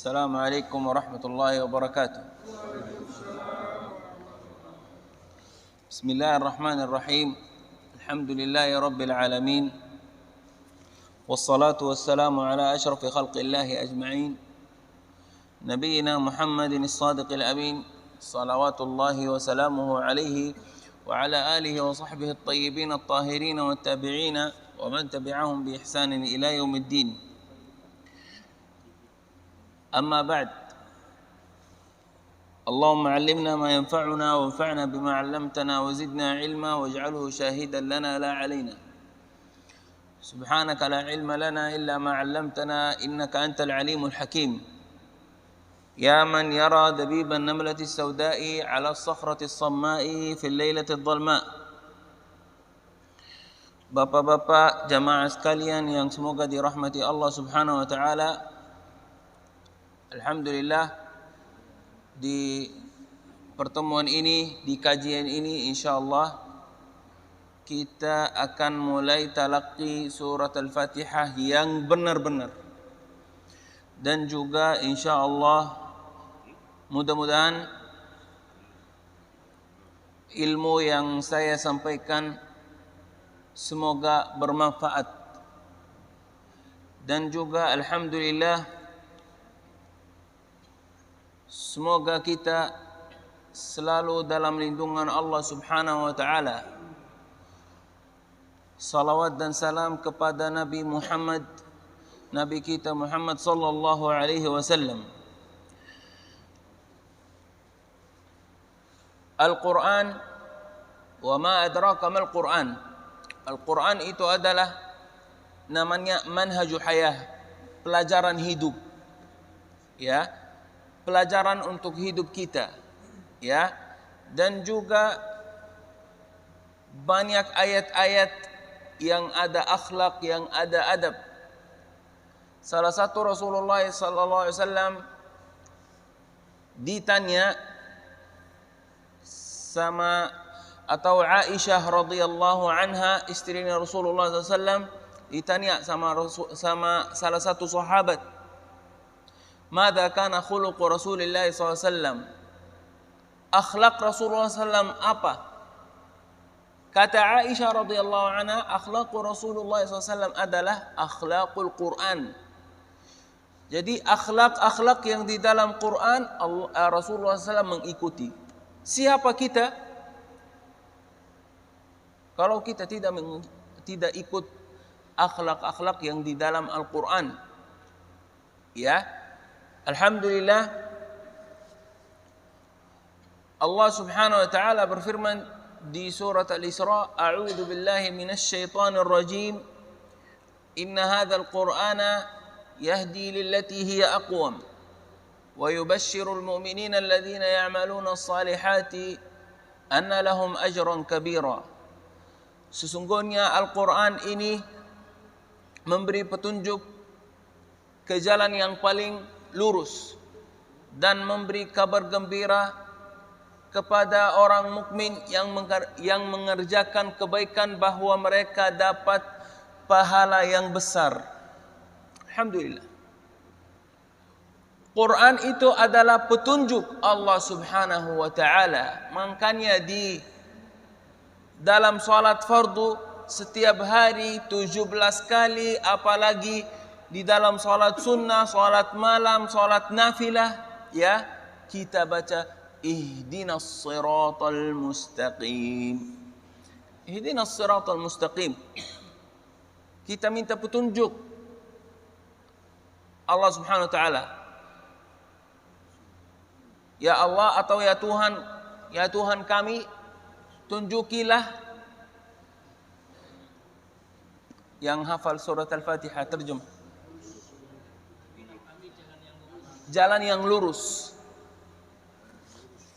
السلام عليكم ورحمة الله وبركاته. بسم الله الرحمن الرحيم. الحمد لله رب العالمين، والصلاة والسلام على أشرف خلق الله أجمعين، نبينا محمد الصادق الأمين، صلوات الله وسلامه عليه وعلى آله وصحبه الطيبين الطاهرين والتابعين ومن تبعهم بإحسان إلى يوم الدين. أما بعد، اللهم علمنا ما ينفعنا وانفعنا بما علمتنا وزدنا علما واجعله شاهدا لنا لا علينا. سبحانك لا علم لنا إلا ما علمتنا إنك أنت العليم الحكيم. يا من يرى دبيب النملة السوداء على الصخرة الصماء في الليلة الظلماء. Bapak-bapak jamaah sekalian yang semoga dirahmati Allah Subhanahu wa taala. Alhamdulillah, di pertemuan ini, di kajian ini insyaallah kita akan mulai talaqi surat Al-Fatihah yang benar-benar. Dan juga insyaallah mudah-mudahan ilmu yang saya sampaikan semoga bermanfaat. Dan juga alhamdulillah semoga kita selalu dalam lindungan Allah Subhanahu wa taala. Salawat dan salam kepada Nabi Muhammad, Nabi kita Muhammad sallallahu alaihi wasallam. Al-Quran, wa ma adraka mal Quran. Al-Quran itu adalah namanya manhaju hayah, pelajaran hidup. Ya, pelajaran untuk hidup kita, ya, dan juga banyak ayat-ayat yang ada akhlak, yang ada adab. Salah satu Rasulullah sallallahu alaihi wasallam ditanya sama atau Aisyah radhiyallahu anha, istrinya Rasulullah sallallahu alaihi wasallam, ditanya sama salah satu sahabat, "Madza kana khuluqu Rasulillah sallallahu alaihi wasallam?" Akhlak Rasulullah sallallahu alaihi wasallam apa? Kata Aisyah radhiyallahu anha, akhlaqu Rasulullah sallallahu alaihi wasallam adalah akhlaqul Quran. Jadi akhlak-akhlak yang di dalam Quran Rasulullah SAW mengikuti. Siapa kita kalau kita tidak ikut akhlak-akhlak yang di dalam Al-Quran? Ya, alhamdulillah Allah Subhanahu wa taala berfirman di surat Al-Isra, "A'udzu billahi minasy syaithanir rajim. Inna hadzal Qur'ana yahdi lillati hiya aqwam wa yubashshirul mu'minina alladhina ya'maluna as-salihati anna lahum ajran kabira." Sesungguhnya Al-Quran ini memberi petunjuk ke jalan yang paling lurus dan memberi kabar gembira kepada orang mukmin yang mengerjakan kebaikan bahwa mereka dapat pahala yang besar. Alhamdulillah. Quran itu adalah petunjuk Allah Subhanahu wa taala. Makanya di dalam salat fardu setiap hari 17 kali, apalagi di dalam salat sunnah, salat malam, salat nafilah, ya, kita baca ihdinas siratal mustaqim. Ihdinas siratal mustaqim. Kita minta petunjuk Allah Subhanahu wa taala. Ya Allah atau ya Tuhan kami, tunjukilah. Yang hafal surat Al-Fatihah terjemah. Jalan yang lurus.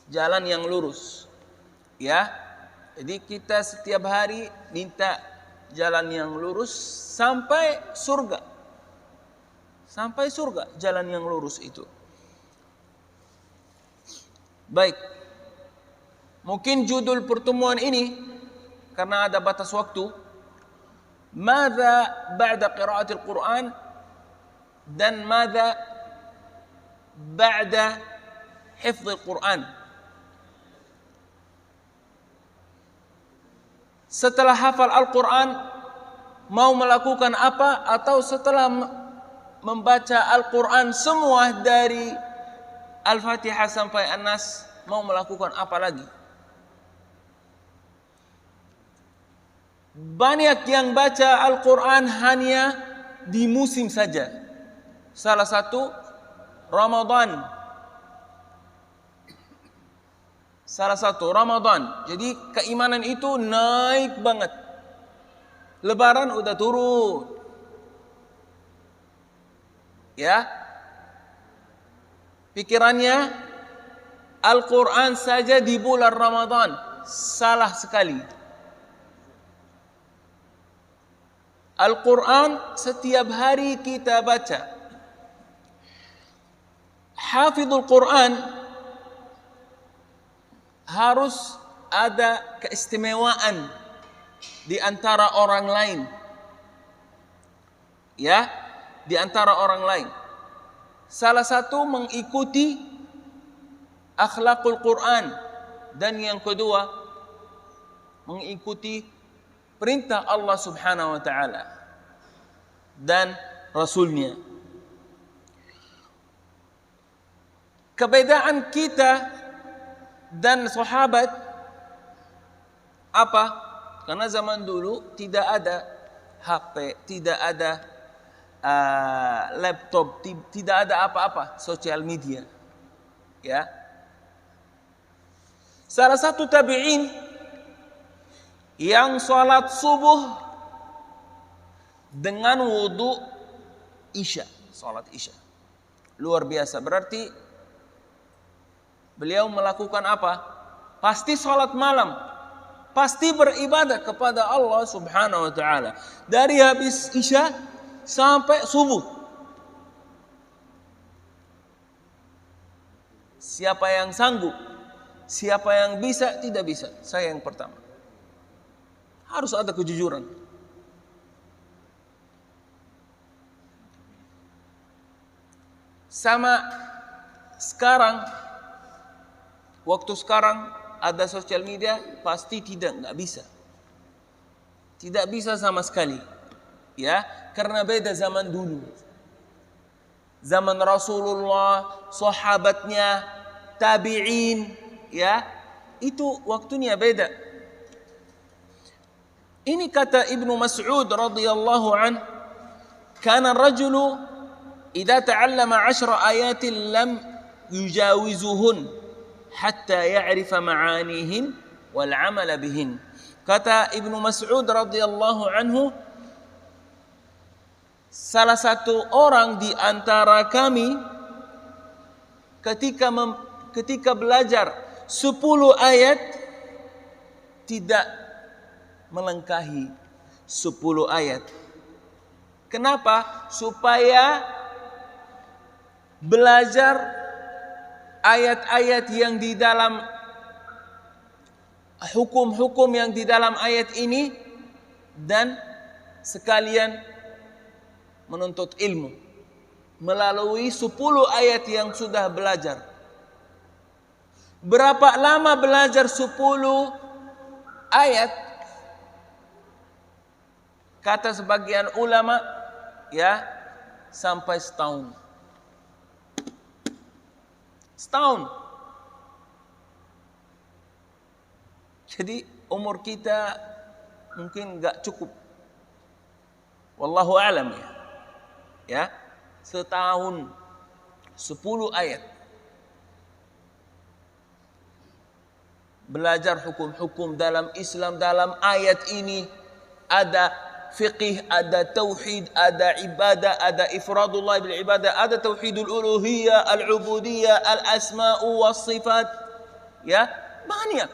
Jalan yang lurus. Ya. Jadi kita setiap hari minta jalan yang lurus sampai surga. Sampai surga, jalan yang lurus itu. Baik. Mungkin judul pertemuan ini karena ada batas waktu, Madza ba'da qiraatil Quran dan madza ba'da hifdz Al-Quran. Setelah hafal Al-Quran, mau melakukan apa? Atau setelah membaca Al-Quran semua dari Al-Fatihah sampai An-Nas, mau melakukan apa lagi? Banyak yang baca Al-Quran hanya di musim saja. Salah satu Ramadan. Jadi keimanan itu naik banget. Lebaran udah turun. Ya. Pikirannya Al-Quran saja di bulan Ramadan. Salah sekali. Al-Quran setiap hari kita baca. Hafidhul Quran harus ada keistimewaan di antara orang lain. Ya, di antara orang lain. Salah satu mengikuti akhlakul Quran, dan yang kedua mengikuti perintah Allah Subhanahu wa taala dan Rasulnya. Kebedaan kita dan sahabat apa? Karena zaman dulu tidak ada HP, tidak ada laptop, tidak ada apa-apa, sosial media. Ya. Salah satu tabi'in yang salat subuh dengan wudu isya, salat isya. Luar biasa, berarti beliau melakukan apa? Pasti salat malam, pasti beribadah kepada Allah Subhanahu wa taala. Dari habis isya sampai subuh. Siapa yang sanggup? Siapa yang bisa? Tidak bisa. Saya yang pertama. Harus ada kejujuran. Sama sekarang, waktu sekarang ada sosial media, pasti nggak bisa. Tidak bisa sama sekali. Ya, karena beda zaman dulu. Zaman Rasulullah, sahabatnya, tabi'in, ya, itu waktunya beda. Ini kata Ibnu Mas'ud radhiyallahu an, kana rajulu idza ta'allama 10 ayatin lam yujawizuhun hatta ya'rifa ma'anihin wal 'amala bihin. Kata Ibnu Mas'ud radhiyallahu anhu, salah satu orang di antara kami ketika belajar 10 ayat tidak melengkahi 10 ayat. Kenapa? Supaya belajar ayat-ayat yang di dalam hukum-hukum yang di dalam ayat ini dan sekalian menuntut ilmu melalui 10 ayat yang sudah belajar. Berapa lama belajar 10 ayat? Kata sebagian ulama, ya, sampai setahun. Setahun. Jadi umur kita mungkin enggak cukup. Wallahu a'lam, ya. Ya, setahun 10 ayat. Belajar hukum-hukum dalam Islam, dalam ayat ini ada fiqih, ada tauhid, ada ibadah, ada ifradullah bil ibadah, ada tauhidul uluhiyah, al-ubudiyah, al-asma'u was sifat. Ya, banyak.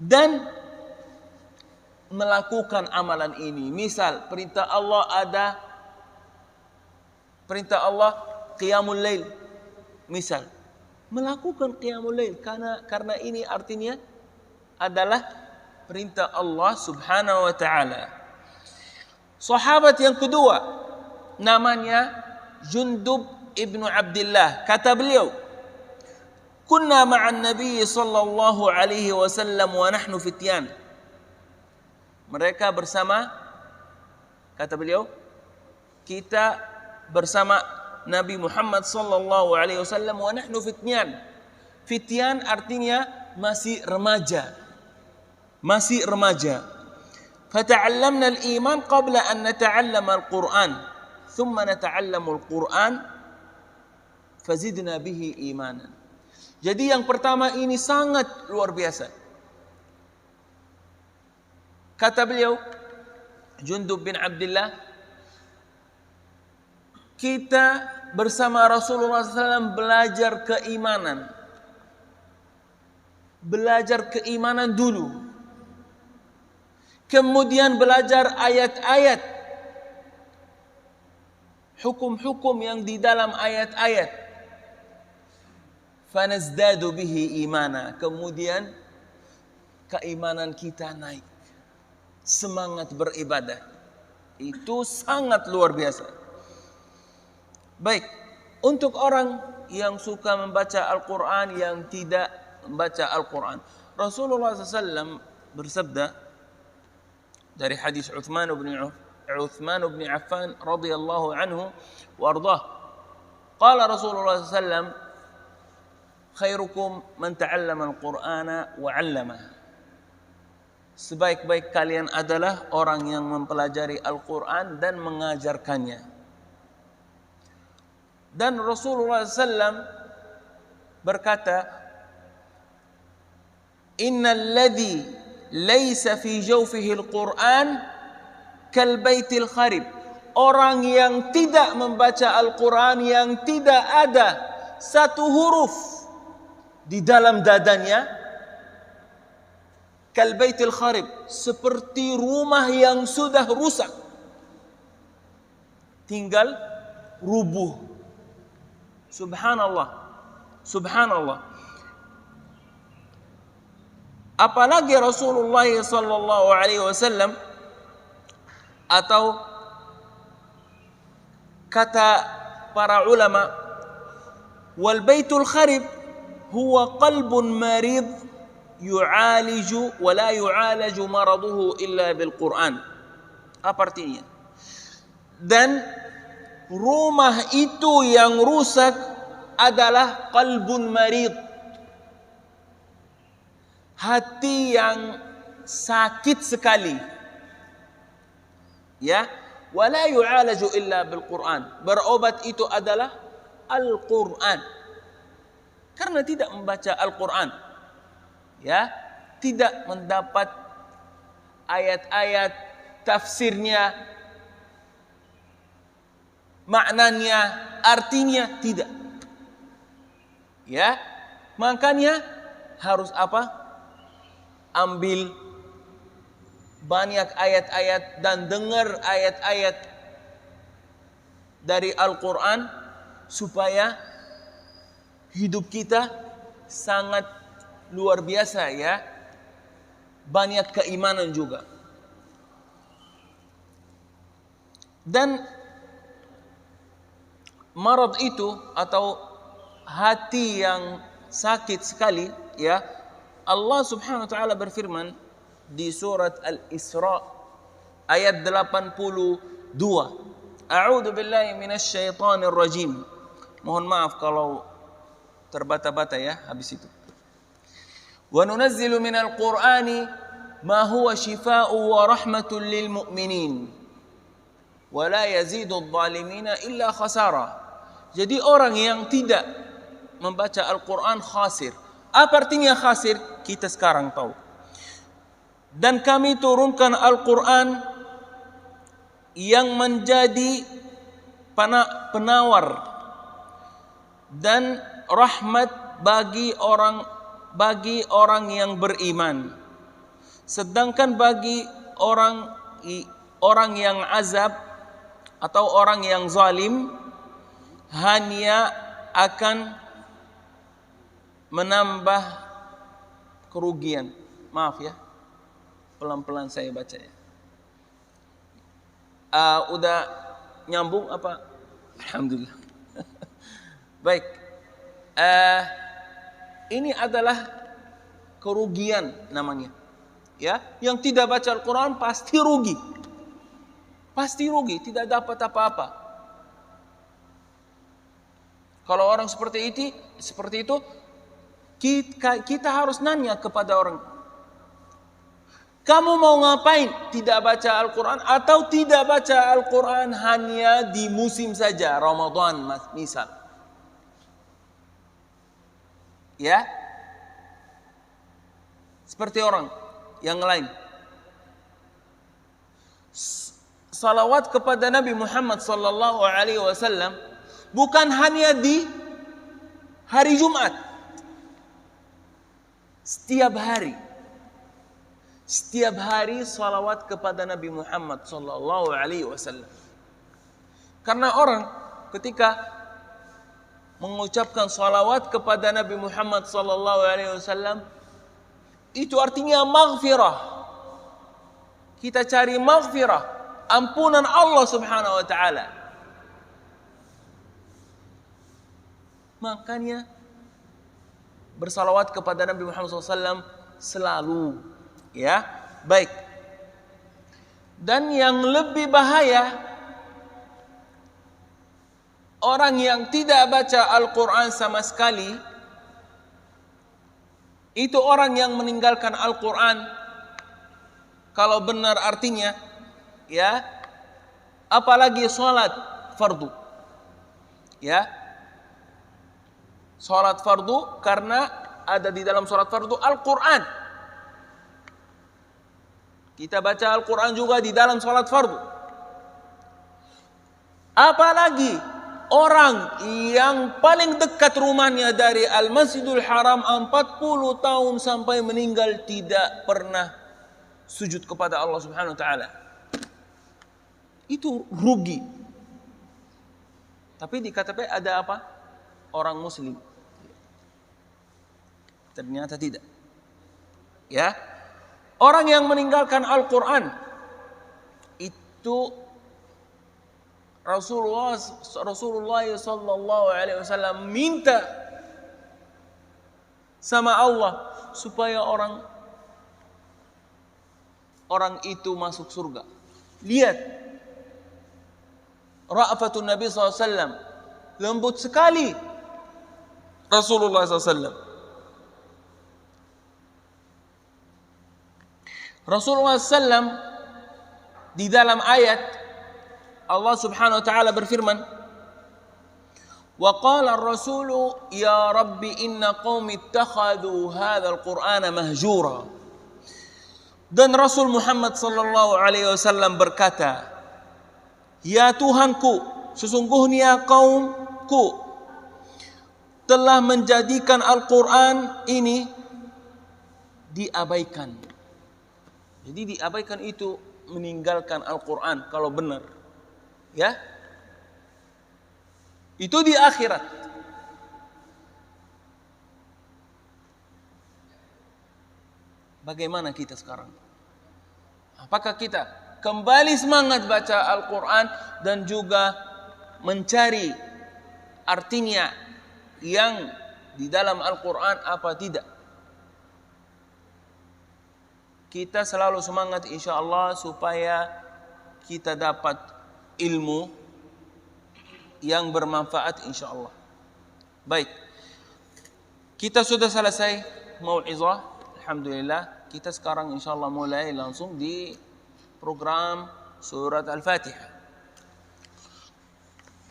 Dan melakukan amalan ini. Misal perintah Allah ada perintah Allah qiyamul lail. Misal melakukan qiyamul lail karena ini artinya adalah perintah Allah Subhanahu wa taala. Sahabat yang kedua namanya Jundub ibnu Abdullah, kata beliau, kunna ma'an Nabi sallallahu alaihi wasallam wa nahnu fityan. Mereka bersama, kata beliau, kita bersama Nabi Muhammad sallallahu alaihi wasallam wa nahnu fityan. Fityan artinya masih remaja. Masih remaja. Fata'allamna al-iman qabla an nata'allama al-Qur'an. Thumma nata'allamu al-Qur'an fazidna bihi imanan. Jadi yang pertama ini sangat luar biasa. Kata beliau, Jundub bin Abdullah, kita bersama Rasulullah SAW belajar keimanan. Belajar keimanan dulu. Kemudian belajar ayat-ayat. Hukum-hukum yang di dalam ayat-ayat. Fanazdadu bihi imana. Kemudian keimanan kita naik. Semangat beribadah. Itu sangat luar biasa. Baik, untuk orang yang suka membaca Al-Quran, yang tidak membaca Al-Quran, Rasulullah SAW bersabda dari hadis Uthman bin Affan radhiyallahu anhu wa ardhah. Qala Rasulullah SAW, khairukum man ta'allama al-Qur'ana wa 'allamahu. Sebaik-baik kalian adalah orang yang mempelajari Al-Quran dan mengajarkannya. Dan Rasulullah SAW berkata, innal ladzi laisa fi jawfihi al-Quran kal baitil kharib. Orang yang tidak membaca Al-Quran, yang tidak ada satu huruf di dalam dadanya, kal baitil kharib, seperti rumah yang sudah rusak, tinggal rubuh. Subhanallah, subhanallah. Apalagi Rasulullah sallallahu alaihi wasallam, atau kata para ulama, wal baitul kharib huwa qalbun marid yu'aliju wa la yu'alaju maraduhu illa bil Qur'an. Apa artinya? Dan rumah itu yang rusak adalah qalbun marid, hati yang sakit sekali. Ya, wa la yu'alaju illa bil Qur'an. Berobat itu adalah Al-Qur'an. Karena tidak membaca Al-Qur'an, ya, tidak mendapat ayat-ayat tafsirnya, maknanya, artinya, tidak. Ya, makanya harus apa? Ambil banyak ayat-ayat dan dengar ayat-ayat dari Al-Quran supaya hidup kita sangat luar biasa, ya. Banyak keimanan juga. Dan marad itu atau hati yang sakit sekali, ya, Allah Subhanahu wa taala berfirman di surat Al-Isra ayat 82. A'udzu billahi minasy syaithanir rajim. Mohon maaf kalau terbata-bata ya habis itu. Wa nunazzilu minal Qur'ani ma huwa shifaa'u wa rahmatun lil mu'minin wa la yazidu adh-dhalimina illa khasara. Jadi orang yang tidak membaca Al-Quran khasir. Apa artinya khasir? Kita sekarang tahu. Dan kami turunkan Al-Quran yang menjadi penawar dan rahmat bagi orang yang beriman. Sedangkan bagi orang yang azab atau orang yang zalim hanya akan menambah kerugian. Maaf ya, pelan-pelan saya baca ya. Udah nyambung apa? Alhamdulillah. Baik. Ini adalah kerugian namanya. Ya, yang tidak baca Al-Quran pasti rugi. Pasti rugi, tidak dapat apa-apa. Kalau orang seperti itu, kita harus nanya kepada orang, kamu mau ngapain? Tidak baca Al-Quran atau tidak baca Al-Quran hanya di musim saja, Ramadan misal. Ya, seperti orang yang lain. Salawat kepada Nabi Muhammad sallallahu alaihi wasallam bukan hanya di hari Jumat. Setiap hari salawat kepada Nabi Muhammad sallallahu alaihi wasallam. Karena orang ketika mengucapkan salawat kepada Nabi Muhammad sallallahu alaihi wasallam, itu artinya maghfirah. Kita cari maghfirah, ampunan Allah Subhanahu wa taala. Makanya bersalawat kepada Nabi Muhammad SAW selalu, ya. Baik. Dan yang lebih bahaya, orang yang tidak baca Al-Quran sama sekali, itu orang yang meninggalkan Al-Quran. Kalau benar artinya, ya, apalagi sholat fardu, ya, sholat fardu karena ada di dalam sholat fardu Al-Quran. Kita baca Al-Quran juga di dalam sholat fardu. Apalagi orang yang paling dekat rumahnya dari Al-Masjidul Haram 40 tahun sampai meninggal tidak pernah sujud kepada Allah Subhanahu wa taala. Itu rugi. Tapi di KTP ada apa? Orang muslim. Ternyata tidak. Ya. Orang yang meninggalkan Al-Quran itu Rasulullah sallallahu alaihi wasallam minta sama Allah supaya orang itu masuk surga. Lihat ra'fatun Nabi sallallahu alaihi wasallam, lembut sekali Rasulullah sallallahu alaihi wasallam. Rasulullah SAW di dalam ayat Allah Subhanahu wa taala berfirman, "Wa qala ar-rasulu ya rabbi inna qaumi ittakhadhu hadzal qur'ana mahjura." Dan Rasul Muhammad sallallahu alaihi wasallam berkata, "Ya Tuhanku, sesungguhnya kaumku telah menjadikan Al-Qur'an ini diabaikan." Jadi diabaikan itu meninggalkan Al-Quran kalau benar, ya. Itu di akhirat. Bagaimana kita sekarang? Apakah kita kembali semangat baca Al-Quran dan juga mencari artinya yang di dalam Al-Quran apa tidak? Kita selalu semangat insyaallah supaya kita dapat ilmu yang bermanfaat insyaallah. Baik. Kita sudah selesai mau'izah, alhamdulillah. Kita sekarang insyaallah mulai langsung di program surat Al-Fatihah.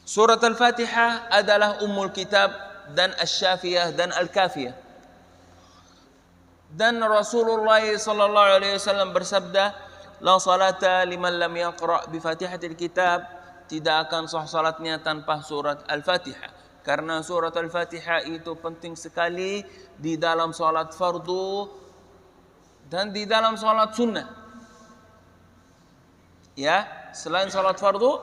Surat Al-Fatihah adalah ummul kitab dan asy-syafiyah dan al-kafiyah. Dan Rasulullah sallallahu alaihi wasallam bersabda, "La salata liman lam yaqra bi Fatihatil kitab." Tidak akan sah salatnya tanpa surat Al-Fatihah. Karena surat Al-Fatihah itu penting sekali di dalam salat fardu dan di dalam salat sunnah. Ya, selain salat fardu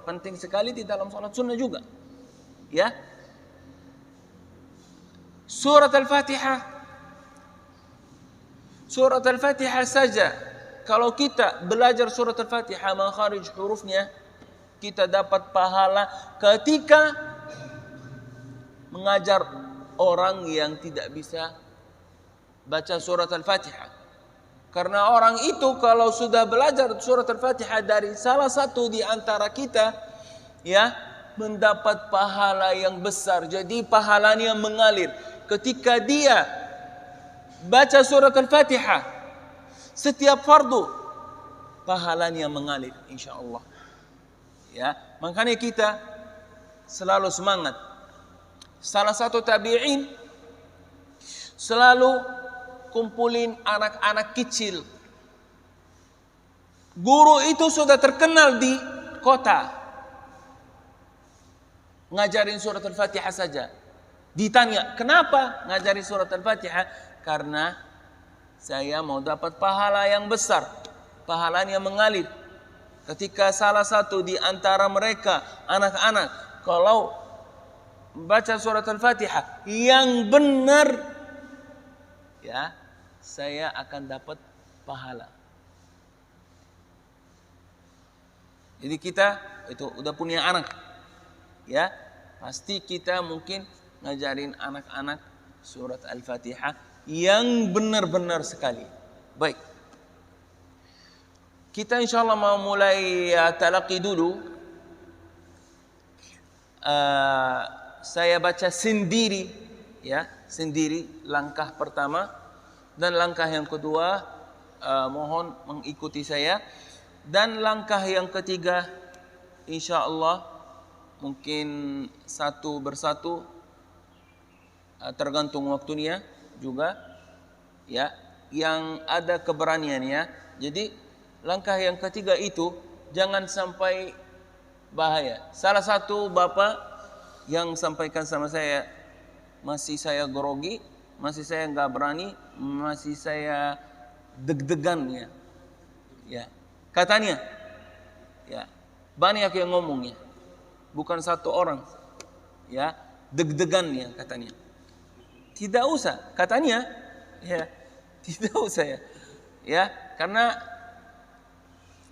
penting sekali di dalam salat sunnah juga. Ya. Surat Al-Fatihah saja, kalau kita belajar surat Al-Fatihah makharij hurufnya, kita dapat pahala ketika mengajar orang yang tidak bisa baca surat Al-Fatihah. Karena orang itu kalau sudah belajar surat Al-Fatihah dari salah satu di antara kita, ya, mendapat pahala yang besar. Jadi pahalanya mengalir. Ketika dia baca surat Al-Fatihah setiap fardu, pahalanya mengalir insyaallah. Ya, makanya kita selalu semangat. Salah satu tabi'in selalu kumpulin anak-anak kecil. Guru itu sudah terkenal di kota, ngajarin surat Al-Fatihah saja. Ditanya, kenapa ngajarin surat Al-Fatihah? Karena saya mau dapat pahala yang besar. Pahalanya mengalir. Ketika salah satu di antara mereka, anak-anak, kalau baca surat Al-Fatihah yang benar, ya, saya akan dapat pahala. Jadi kita itu udah punya anak, ya, pasti kita mungkin ngajarin anak-anak surat Al-Fatihah yang benar-benar sekali. Baik, kita insyaallah mau mulai talaqi dulu. Saya baca sendiri, ya, sendiri langkah pertama, dan langkah yang kedua mohon mengikuti saya, dan langkah yang ketiga insyaallah mungkin satu persatu, tergantung waktunya juga, ya, yang ada keberaniannya. Jadi langkah yang ketiga itu jangan sampai bahaya. Salah satu bapak yang sampaikan sama saya, masih saya grogi, masih saya nggak berani, masih saya deg-degan, ya. Ya, katanya, ya, banyak yang ngomongnya, bukan satu orang, ya, deg-degan ya katanya. Tidak usah, katanya, ya, tidak usah, ya, ya, karena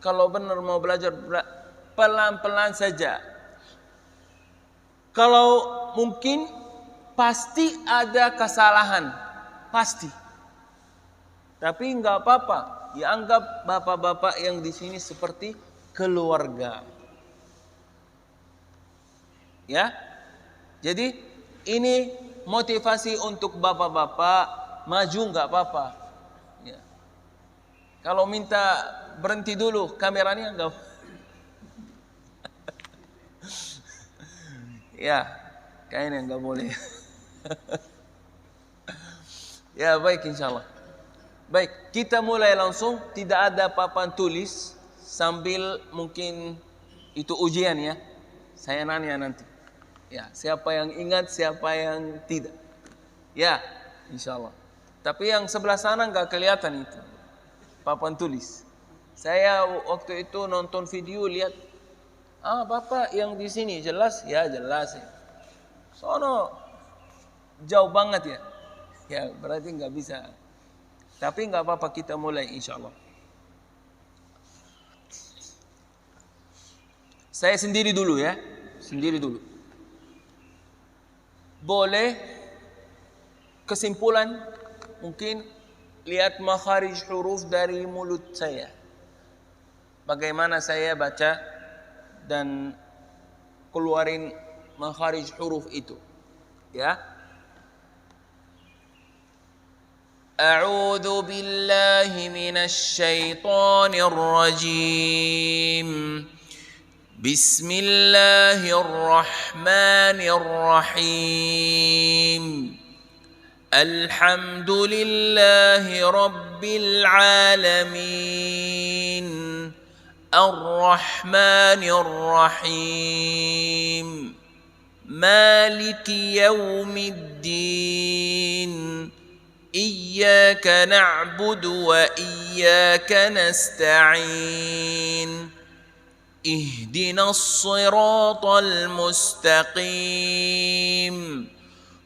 kalau benar mau belajar pelan-pelan saja. Kalau mungkin pasti ada kesalahan, pasti. Tapi enggak apa-apa. Ya, anggap bapak-bapak yang di sini seperti keluarga. Ya. Jadi ini motivasi untuk bapak-bapak, maju enggak apa-apa. Ya. Kalau minta berhenti dulu kameranya enggak. Ya, kayaknya enggak boleh. Ya, baik insyaallah. Baik, kita mulai langsung, tidak ada papan tulis, sambil mungkin itu ujian, ya. Saya nanya nanti. Ya, siapa yang ingat, siapa yang tidak. Ya, insyaallah. Tapi yang sebelah sana enggak kelihatan itu papan tulis. Saya waktu itu nonton video, lihat, bapak yang di sini jelas, ya jelas, ya. Sono jauh banget, ya. Ya, berarti nggak bisa. Tapi nggak apa-apa, kita mulai insyaallah. Saya sendiri dulu, ya, sendiri dulu. Boleh kesimpulan, mungkin lihat makharij huruf dari mulut saya. Bagaimana saya baca dan keluarin makharij huruf itu, ya. A'udzu billahi minasy syaithanir rajim. Bismillahirrahmanirrahim. Alhamdulillahi rabbil alamin. Ar-Rahmanir Rahim. Maliki yaumiddin. Iyyaka na'budu wa iyyaka nasta'in. Ihdinas siratal mustaqim.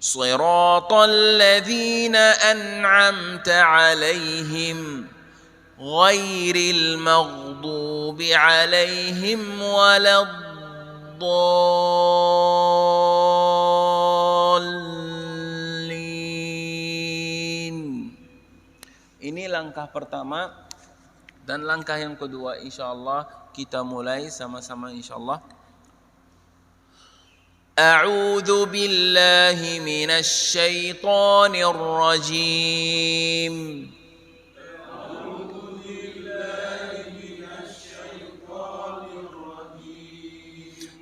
Siratal ladzina an'amta 'alaihim ghairil maghdubi 'alaihim waladdallin. Ini langkah pertama dan langkah yang kedua insyaallah kita mulai sama-sama insyaallah. A'udzu billahi minasy syaithanir rajim.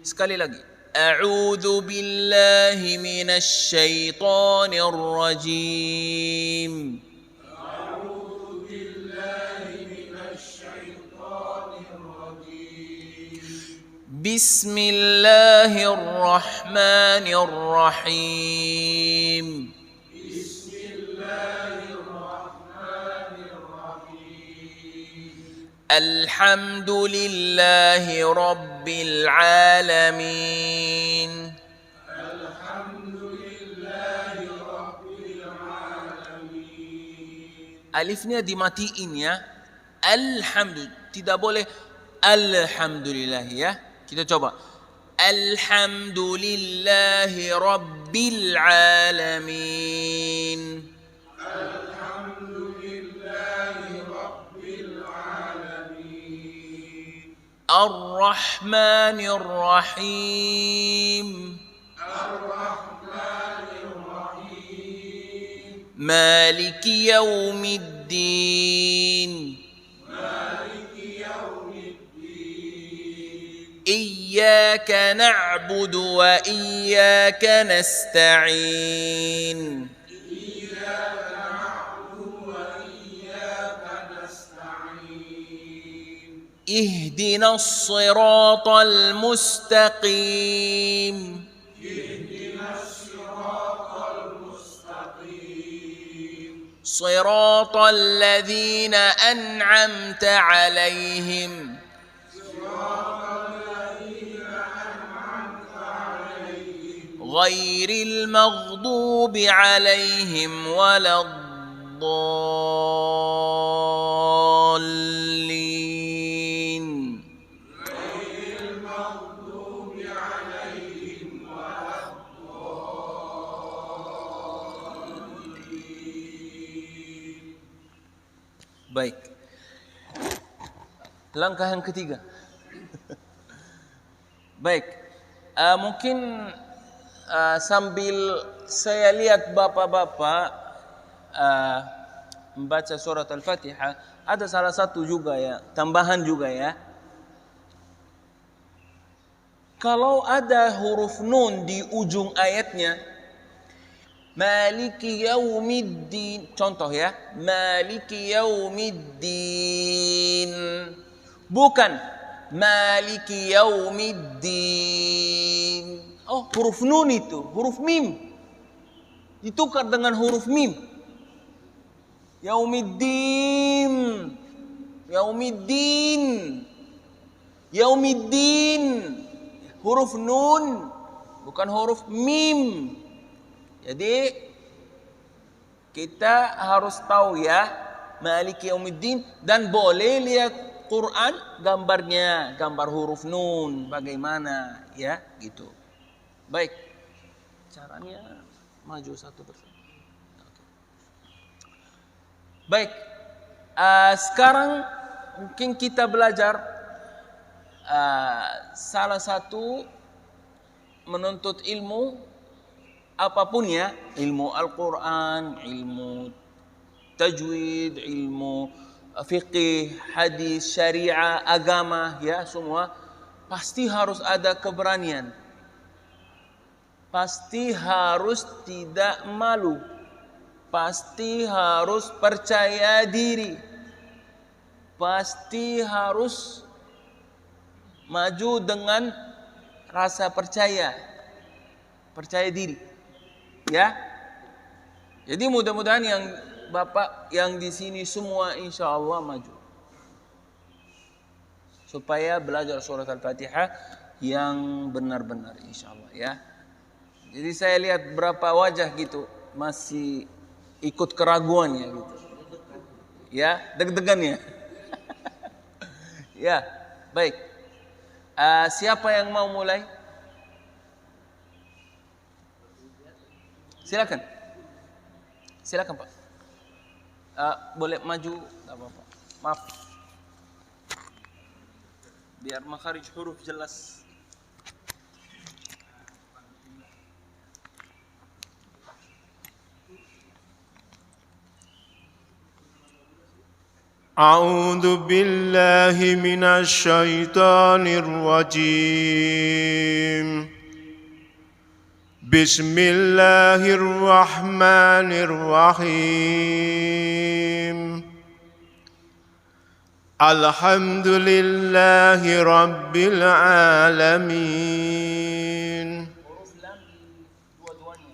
Sekali lagi. A'udzu billahi minasy syaithanir rajim. A'udzu billahi minasy syaithanir rajim. Bismillahirrahmanirrahim. الحمد لله رب العالمين. الحمد لله رب العالمين. Alifnya dimatiin ya. Alhamdulillah. Tidak boleh alhamdulillah ya. Kita coba. Alhamdulillahi rabbil alamin. الرحمن الرحيم. الرحمن الرحيم. مالك يوم الدين. مالك يوم الدين. إياك نعبد وإياك نستعين. اهدنا الصراط المستقيم. اهدنا الصراط المستقيم. صراط الذين أنعمت عليهم. صراط الذين أنعمت عليهم. غير المغضوب عليهم ولا الضالين. Baik. Langkah yang ketiga. Baik. Mungkin sambil saya lihat bapak-bapak membaca surat Al-Fatihah, ada salah satu juga ya, tambahan juga ya. Kalau ada huruf nun di ujung ayatnya, Maliki yaumiddin. Contoh ya. Maliki yaumiddin. Bukan Maliki yaumiddin. Oh, huruf nun itu. Huruf mim. Ditukar dengan huruf mim. Yaumiddin. Yaumiddin. Yaumiddin. Huruf nun. Bukan huruf mim. Jadi kita harus tahu ya Maliki Yaumiddin, dan boleh lihat Quran gambarnya, gambar huruf nun bagaimana ya gitu. Baik. Caranya maju satu persatu. Baik. Sekarang mungkin kita belajar salah satu menuntut ilmu apapun ya, ilmu Al-Quran, ilmu tajwid, ilmu fiqih, hadis, syariah, agama, ya semua pasti harus ada keberanian. Pasti harus tidak malu. Pasti harus percaya diri. Pasti harus maju dengan rasa percaya diri. Ya, jadi mudah-mudahan yang bapak yang di sini semua insya Allah maju, supaya belajar surat Al-Fatihah yang benar-benar insya Allah ya. Jadi saya lihat berapa wajah gitu masih ikut keraguannya gitu, ya deg-degannya. Ya, baik. Siapa yang mau mulai? Silakan Pak. Boleh maju, nggak apa-apa. Maaf. Biar makharij huruf jelas. أعوذ بالله من الشيطان الرجيم بسم الله الرحمن الرحيم الحمد لله رب العالمين. Huruf lam di dua-duanya.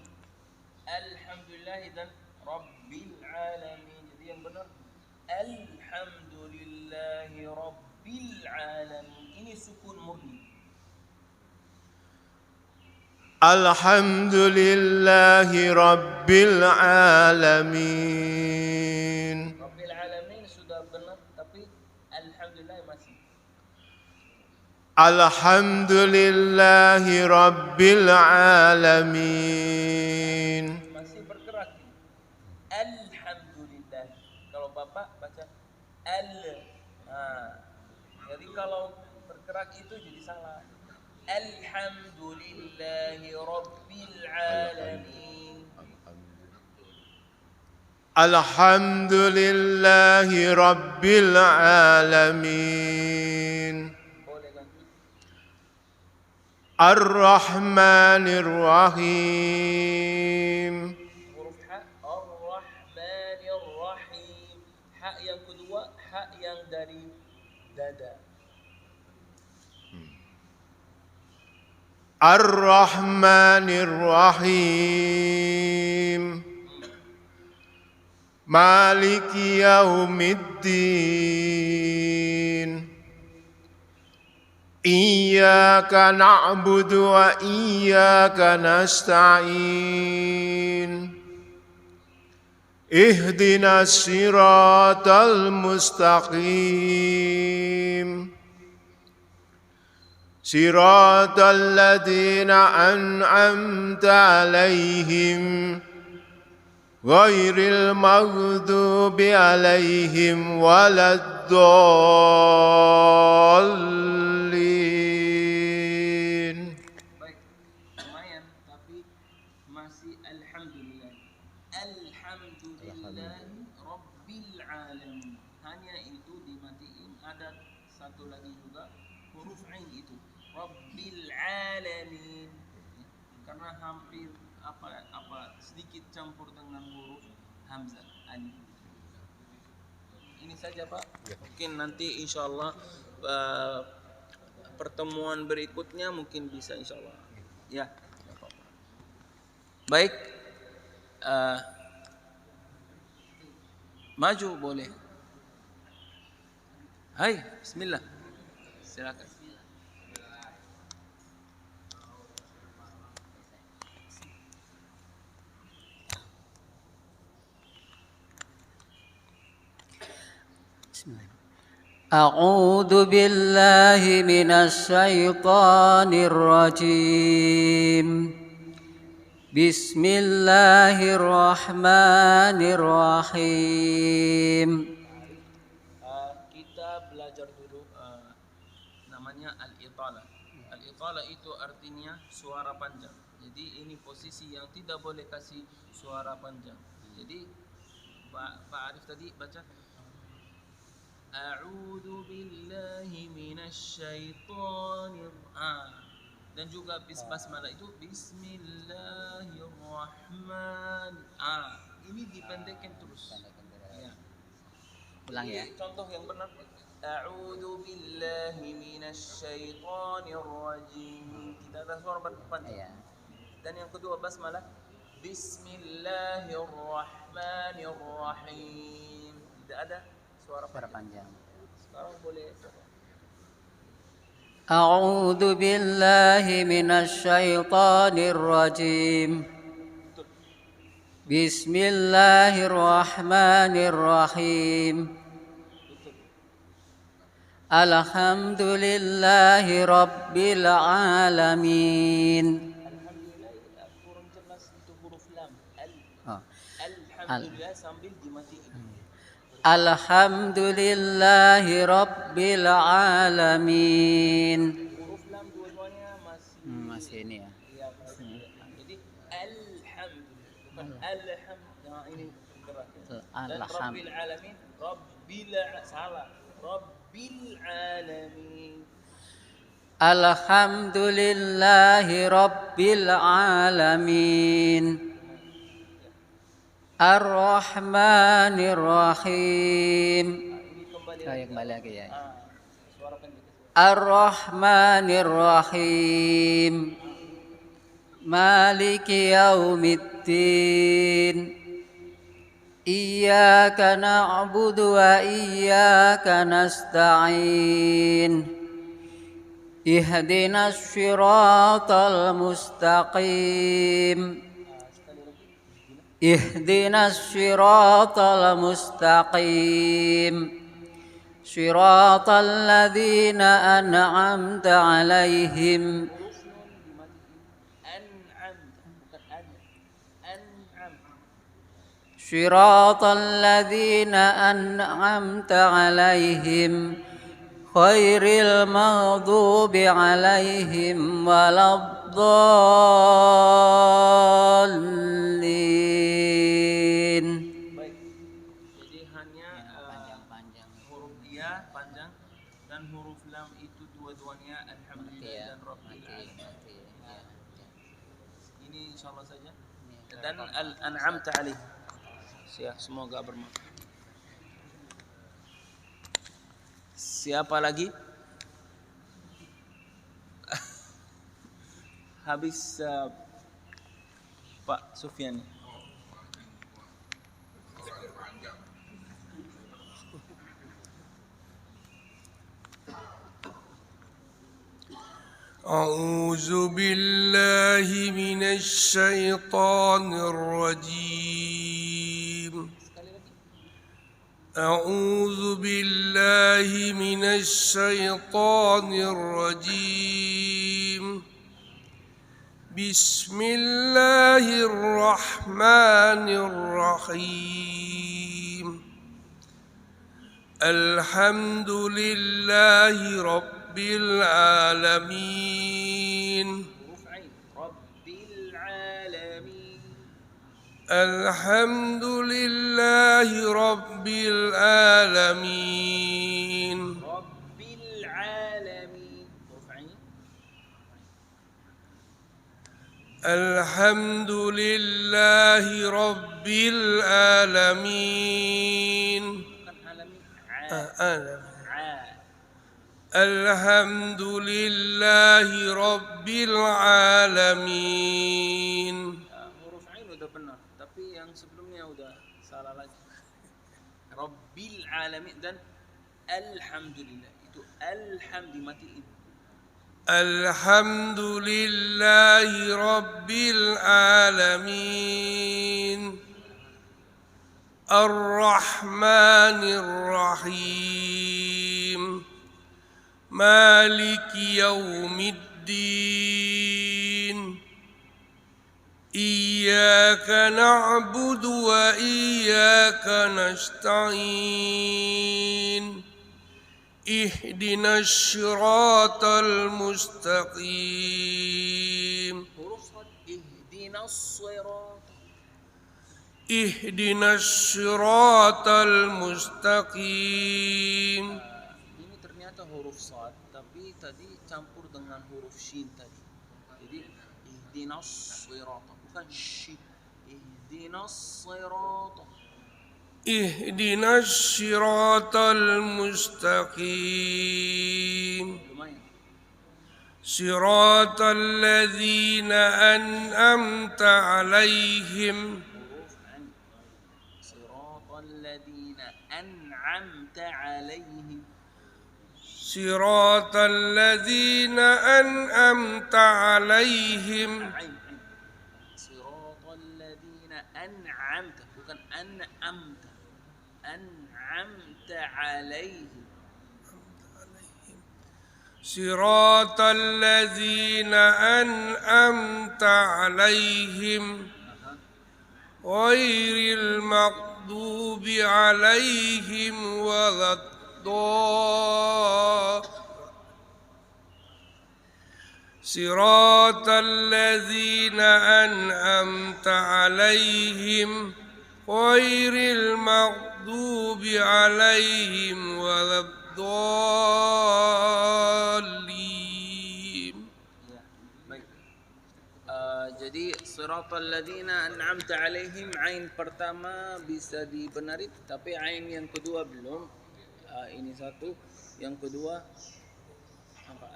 Alhamdulillah dan Rabbil Alamin. Jadi yang benar Alhamdulillahi Rabbil Alamin. Ini sukun murni. الحمد لله رب العالمين. Rabbil Alamin sudah benar, tapi Alhamdulillah masih. الحمد لله رب العالمين. Masih bergerak. Alhamdulillah. Kalau Bapak baca al. Jadi kalau bergerak itu jadi salah. Alhamdulillahi Rabbil Alamin. الحمد لله رب العالمين. Boleh ganti. الرحمن الرحيم. Huruf ha. Ar-Rahmanir Rahim. Ha yang kedua, ha yang dari dada. الرحمن الرحيم مالك يوم الدين إياك نعبد وإياك نستعين اهدنا الصراط المستقيم صراط الذين أنعمت عليهم غير المغضوب عليهم ولا الضالين. Baik, lumayan, tapi masih Alhamdulillah. Alhamdulillah Rabbil Alamin. Hanya itu dimatiin. Ada satu lagi juga huruf ain itu. Rabbil Alamin. Karena hampir apa sedikit campur dengan huruf hamzah alif. Ini saja Pak. Mungkin nanti insyaallah pertemuan berikutnya mungkin bisa insyaallah. Ya. Baik. Maju boleh. Hai, bismillah. Silakan. أعوذ بالله من الشيطان الرجيم بسم الله الرحمن الرحيم. Kita belajar dulu namanya al-itala. Al-itala itu artinya suara panjang. Jadi ini posisi yang tidak boleh kasih suara panjang. Jadi Pak Arif tadi baca A'udzu billahi minasyaitonir dan juga basmalah itu bismillahirrahmanirrahim. Ini dipendekkan terus. Ya. Ulang ya. Contoh yang benar. A'udzu billahi minasyaitonir rajim. Tidak ada suara panjang. Iya. Dan yang kedua basmalah bismillahirrahmanirrahim. Tidak ada suara panjang. Sekarang boleh coba. أعوذ بالله من الشيطان الرجيم بسم الله الرحمن الرحيم الحمد لله رب العالمين. Alhamdulillah kurang jelas itu huruf lam. Alhamdulillah sambil dimatiin. Alhamdulillahi Rabbil Alamin. Huruf lam dua-duanya Masih ini ya. iya, jadi alhamd bukan alhamd. Nah, ini gerak. Dan Rabbil Alamin, salah. Rabbil Alamin. Alhamdulillahi Rabbil Alamin. Ar-Rahmanir Rahim. Saya kembali lagi ya. Suara pendek. Ar-Rahmanir Rahim. Maliki yaumiddin. Iyyaka na'budu wa iyyaka nasta'in. Ihdinas siratal mustaqim. Ihdinas siratal mustaqim. Siratal ladzina an'amta 'alaihim. Siratal ladzina an'amta 'alaihim ghairil maghdubi 'alaihim waladdallin. Baik. Jadi hanya panjang huruf iya panjang dan huruf lam itu dua-duanya alhamdulillah dan rabbil alamin. Ini insyaallah saja. Dan al-an'amta alaih. Semoga bermanfaat. Siapa lagi? Habis Pak Sufyan. أعوذ بالله من الشيطان الرجيم أعوذ بالله من الشيطان الرجيم بسم الله الرحمن الرحيم الحمد لله رب العالمين رب العالمين الحمد لله رب العالمين رب العالمين الحمد لله رب العالمين الحمد لله رب العالمين. Huruf ain udah benar, tapi yang sebelumnya udah salah lagi. Rabbil alamin dan alhamdulillah itu alhamdi matiin. الحمد لله رب العالمين الرحمن الرحيم مالك يوم الدين إياك نعبد وإياك نستعين اهدنا الصراط المستقيم اهدنا الصراط المستقيم. Ini ternyata huruf sad, tapi tadi campur dengan huruf shin tadi. Jadi ihdinas sirata bukan shin. Ihdinas sirata. اهدنا الصراط المستقيم صراط الذين أنعمت عليهم صراط الذين أنعمت عليهم صراط الذين أنعمت عليهم صراط الذين أنعمت bukan أنعمت أنعمت عليهم صراط الذين أنعمت عليهم غير المغضوب المغضوب عليهم ولا صراط الذين أنعمت عليهم غير المغضوب عليهم ولا الضالين. Baik. Jadi siratal ladzina an'amta alaihim, ain pertama bisa dibenari, tapi ain yang kedua belum. Ini satu. Yang kedua apa?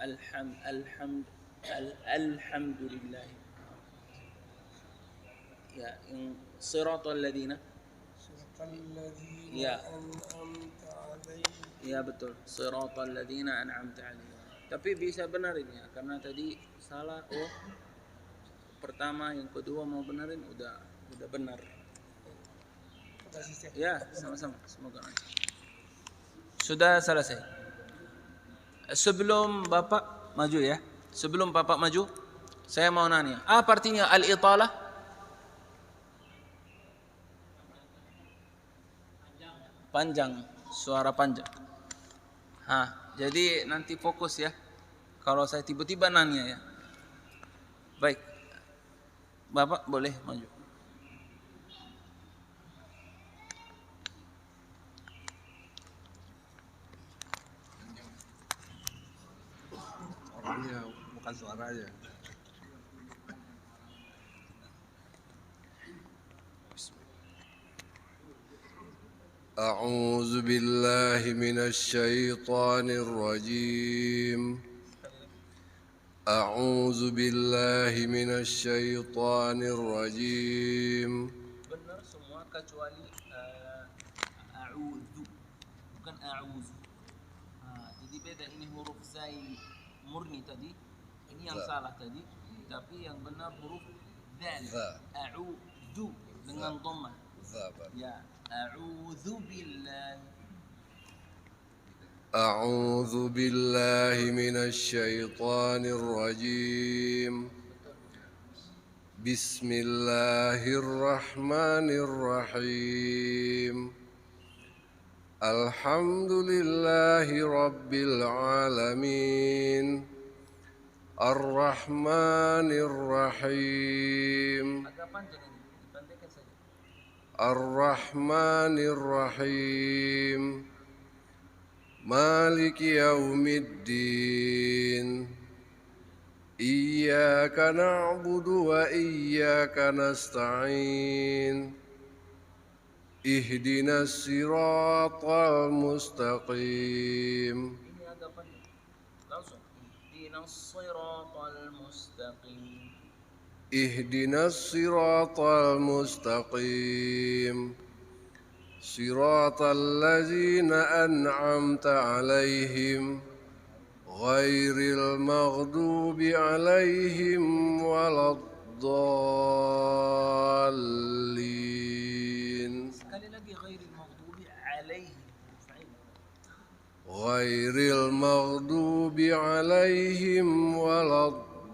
Alhamdulillah. Ya, yang siratal ladzina. Ya. Ya betul. Siratal ladzina an'amta alaihim. Tapi bisa benarin ya, karena tadi salah. Pertama, yang kedua mau benerin udah benar. Ya, sama-sama. Semoga lancar. Sudah selesai. Sebelum Bapak maju ya. Sebelum Bapak maju, saya mau nanya. Apa artinya al-italah? Panjang, suara panjang. Jadi nanti fokus ya. Kalau saya tiba-tiba nanya ya. Baik. Bapak boleh maju. Orangnya bukan suaranya. أعوذ بالله من الشيطان الرجيم. أعوذ بالله من الشيطان الرجيم. Benar semua kecuali a'udzu, bukan a'udzu. Jadi beda, ini huruf zai murni tadi, ini yang salah tadi. Tapi yang benar huruf dzal. A'udzu dengan dhammah. Ya, a'udzu billahi. أعوذ بالله من الشيطان الرجيم. بسم الله الرحمن الرحيم. الحمد لله رب العالمين. الرحمن الرحيم. الرحمن الرحيم. مالك يوم الدين. إياك نعبد وإياك نستعين. اهدنا الصراط المستقيم. اهدنا الصراط المستقيم. صراط الذين أنعمت عليهم غير المغضوب عليهم ولا الضالين. Sekali lagi, ghairil maghdubi alaihim. غير المغضوب عليهم ولا الضالين.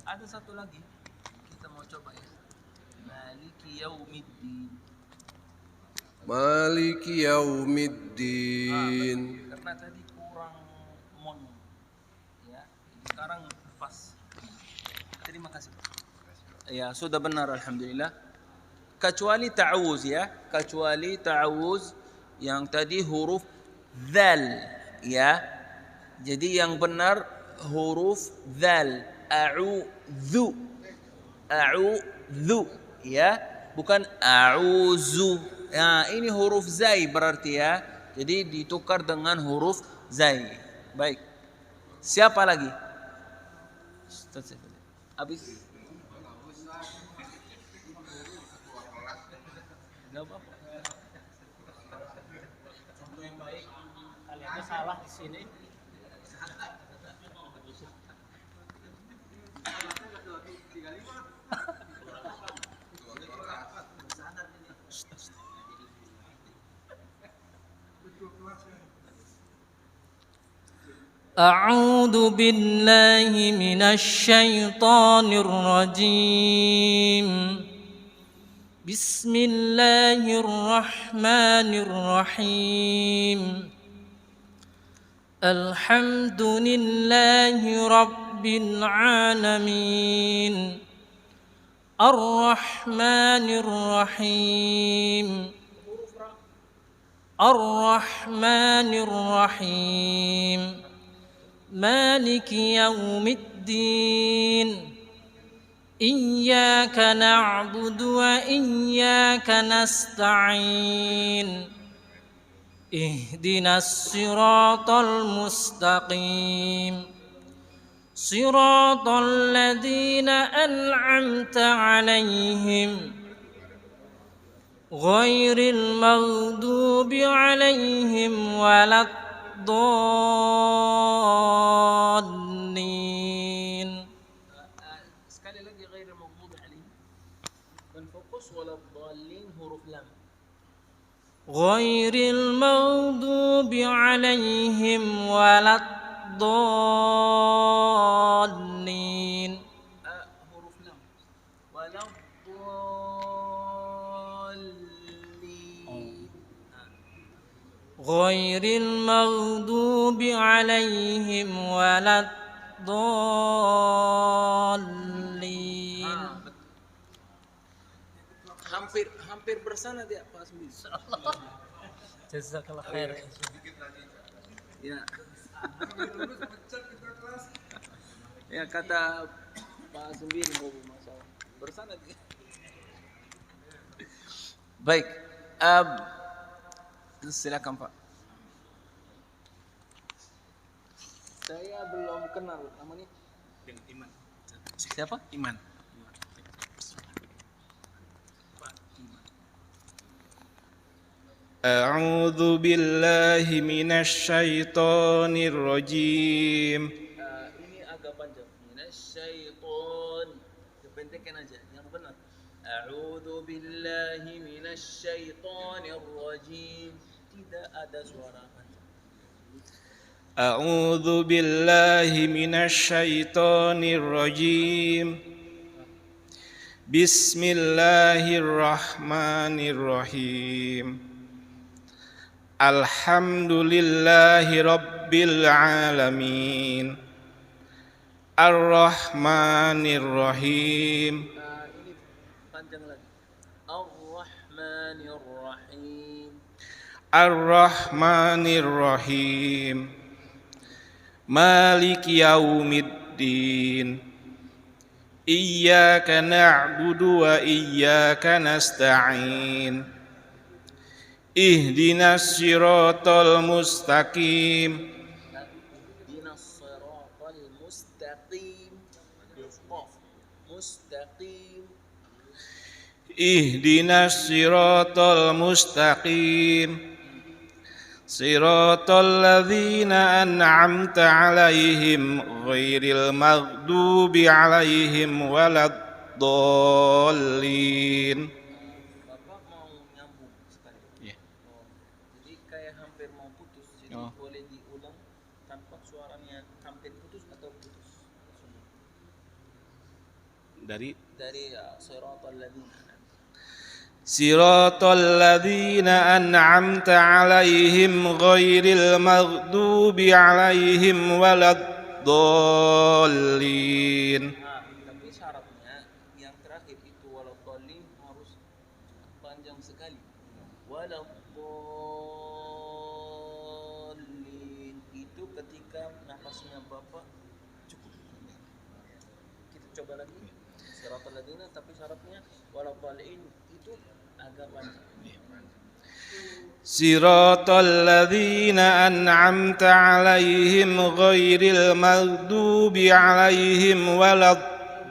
Ada satu lagi, kita mau coba ya. Maliki yaumiddin. Maliki yaumiddin. Karena tadi kurang mon. Ya, sekarang pas. Terima kasih. Ya, sudah benar alhamdulillah. Kecuali ta'awuz ya. Kecuali ta'awuz yang tadi huruf dzal ya. Jadi yang benar huruf dzal. A'udzu. A'udzu ya, bukan a'uzu. Nah, ini huruf zai berarti ya. Jadi ditukar dengan huruf zai. Baik. Siapa lagi? Habis. Enggak apa-apa. Yang baik, kalian salah di sini. أعوذ بالله من الشيطان الرجيم بسم الله الرحمن الرحيم الحمد لله رب العالمين الرحمن الرحيم الرحمن الرحيم مالك يوم الدين إياك نعبد وإياك نستعين اهدنا الصراط المستقيم صراط الذين أنعمت عليهم غير المغضوب عليهم ولا الضالين. Sekali lagi ghairil maghdubi alaihim. Dan fokus wala dhalin huruf lam. غير المغضوب عليهم ولا الضالين. Huruf lam. Wala dhalin. غير المغضوب عليهم ولا الضالين. Hampir bersana dia Pak Asmi. Jazakallah khair. Ya. Ya kata Pak Asmi mau masalah bersana dia. Baik. Silakan Pak. Saya belum kenal namanya. Iman. Siapa? Iman. أعوذ بالله من الشيطان الرجيم. Ini agak panjang. Minasyaiton. Dipendekkan aja, yang benar. A'udzu billahi minasyaitonir rajim. Tidak ada suara panjang. أعوذ بالله من الشيطان الرجيم. بسم الله الرحمن الرحيم. الحمد لله رب العالمين الرحمن الرحيم. Ini panjang lagi. Ar-Rahmanir Rahim. الرحمن الرحيم مالك يوم الدين إياك نعبد وإياك نستعين اهدنا الصراط المستقيم Ihdinas siratal mustaqim. Qaf. Mustaqim. اهدنا الصراط المستقيم صراط الذين أنعمت عليهم غير المغضوب عليهم ولا الضالين. Bapak mau nyambung sekali. Iya. Jadi kayak hampir mau putus. Jadi boleh diulang tanpa suaranya hampir putus atau putus. Dari Siratal ladzina. صراط الذين أنعمت عليهم غير المغضوب عليهم ولا الضالين. Tapi syaratnya yang terakhir itu waladhdallin harus panjang sekali. Waladhdallin itu ketika nafasnya Bapak cukup. Kita coba lagi. Siratal ladzina tapi syaratnya waladhdallin itu agak panjang. صراط الذين أنعمت عليهم غير المغضوب عليهم ولا الضالين.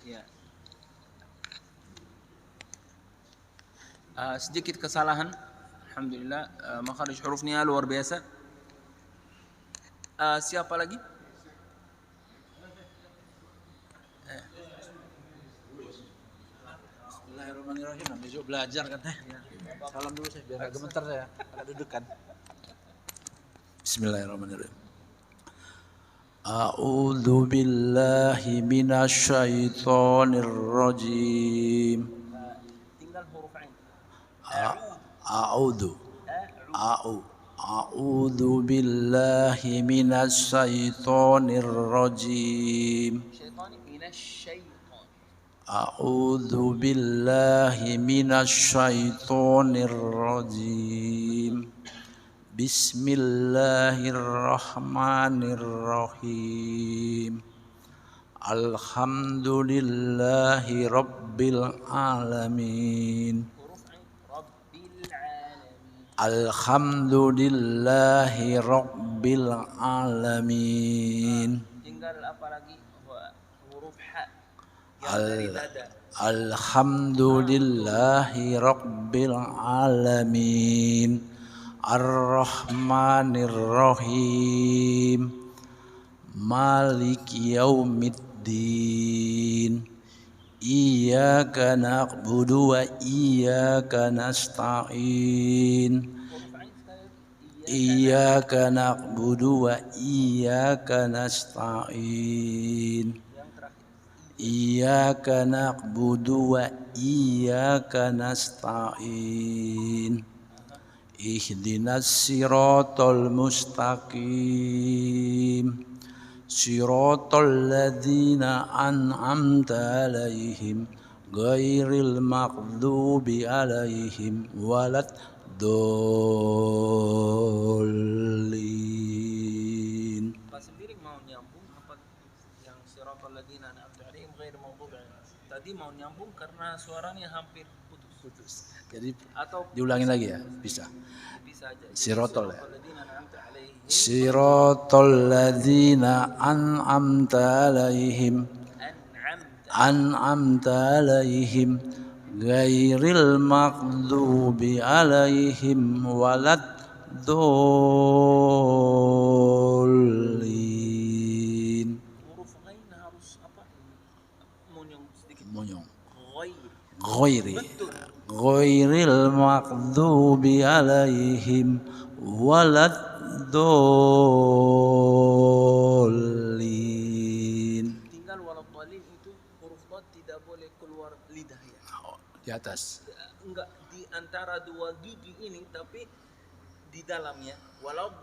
Ya. Sedikit kesalahan. Alhamdulillah makharij hurufnya luar biasa. Siapa lagi? Bismillahirrahmanirrahim. Besok belajar kan? Salam dulu saya biar nggak gemeter saya. Agak deg-degan. Bismillahirrahmanirrahim. A'udzu billahi minasyaitonir rajim. Tinggal huruf ain. A'udzu A'udzu billahi minasyaitonir rajim. Syaitan minasyaitan. A'udzu billahi minasyaitonir rajim. Bismillahirrahmanirrahim. Alhamdulillahi rabbil alamin. Huruf ain. Rabbil alamin. Alhamdulillahi rabbil alamin. Tinggal apa lagi? Huruf ha. Yang dari dada. Alhamdulillahi rabbil alamin. Ar-Rahmanir Rahim. Maliki yaumiddin. Iyyaka na'budu wa iyyaka nasta'in. Iyyaka na'budu wa iyyaka nasta'in. Iyyaka na'budu wa iyyaka nasta'in. Ihdinas siratal mustaqim. Siratal ladzina an'amta 'alaihim ghairil maghdubi 'alaihim waladdallin. Pas sendiri mau nyambung apa yang siratal ladzina an'amta 'alaihim ghairil maghdubi 'alaihim. Tadi mau nyambung karena suaranya hampir putus. Jadi Atau diulangin lagi ya, bisa. bisa aja. Siratal ya. Ladzina an'amta 'alaihim. Siratal ladzina an'amta 'alaihim an'amta 'alaihim ghairil maghdubi 'alaihim waladdallin. Huruf ghain harus apa? Monyong sedikit. Monyong. Ghair. Ghairil maghdubi 'alaihim waladdallin. Tinggal waladdallin itu huruf dad tidak boleh keluar lidah ya. Di atas. Enggak di antara dua gigi ini tapi di dalamnya Waladdo.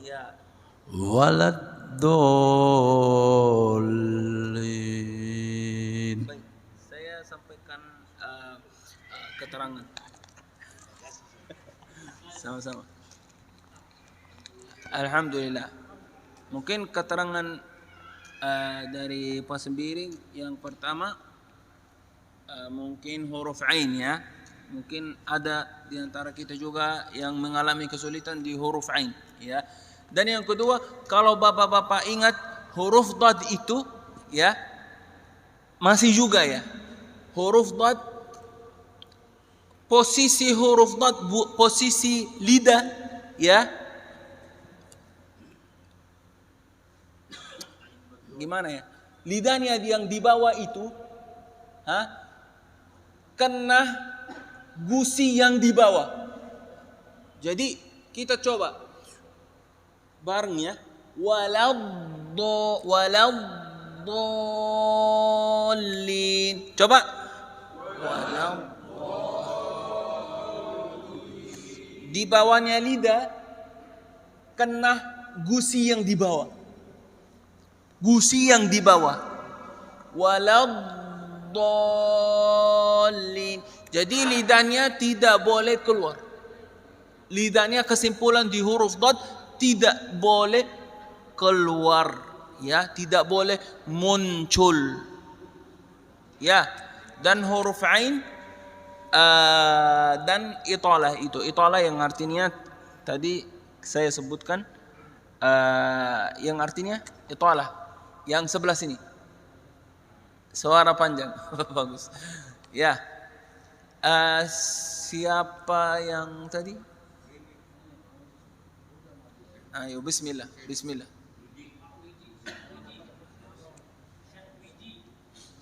ya Waladdallin. baik. Saya sampaikan keterangan. Sama-sama. Alhamdulillah. Mungkin keterangan dari Pak Sembiring yang pertama mungkin huruf ain ya. Mungkin ada di antara kita juga yang mengalami kesulitan di huruf ain ya. Dan yang kedua, kalau bapak-bapak ingat huruf dad itu ya masih juga ya. Huruf dad, posisi huruf dad, posisi lidah ya. Gimana ya? Lidahnya yang di bawah itu kena gusi yang di bawah. Jadi kita coba bareng ya. Waladdallin. Coba. Di bawahnya lidah kena gusi yang di bawah. Gusi yang di bawah. Waladdallin. Jadi lidahnya tidak boleh keluar. Lidahnya kesimpulan di huruf dad tidak boleh keluar, ya, tidak boleh muncul, ya. Dan huruf ain dan italah itu, italah yang artinya tadi saya sebutkan, yang artinya italah, yang sebelah sini, suara panjang, bagus, ya. Siapa yang tadi? Ayo bismillah, bismillah.